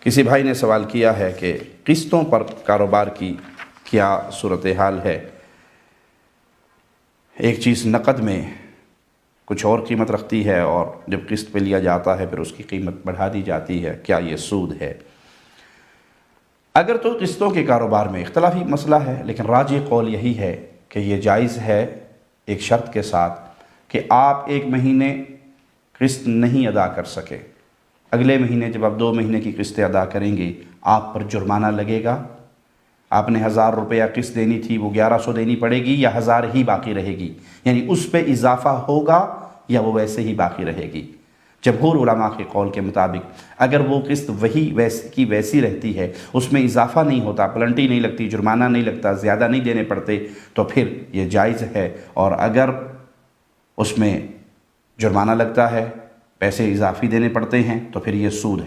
किसी भाई ने सवाल किया है कि किस्तों पर कारोबार की क्या सूरत हाल है। एक चीज़ नकद में कुछ और कीमत रखती है और जब किस्त पे लिया जाता है फिर उसकी कीमत बढ़ा दी जाती है, क्या ये सूद है? अगर तो किस्तों के कारोबार में इख्तलाफी मसला है, लेकिन राजी कौल यही है कि ये जायज़ है, एक शर्त के साथ कि आप एक महीने किस्त नहीं अदा कर सके, अगले महीने जब आप 2 महीने की किस्तें अदा करेंगे आप पर जुर्माना लगेगा। आपने 1000 रुपया किस्त देनी थी, वो 1100 देनी पड़ेगी या 1000 ही बाकी रहेगी, यानी उस पर इजाफा होगा या वो वैसे ही बाकी रहेगी। जमहूर उलमा के कौल के मुताबिक अगर वो किस्त वैसी रहती है, उसमें इजाफा नहीं होता, पेनल्टी नहीं लगती, जुर्माना नहीं लगता, ज़्यादा नहीं देने पड़ते, तो फिर ये जायज़ है। और अगर उसमें जुर्माना लगता है, पैसे इजाफी देने पड़ते हैं, तो फिर ये सूद है।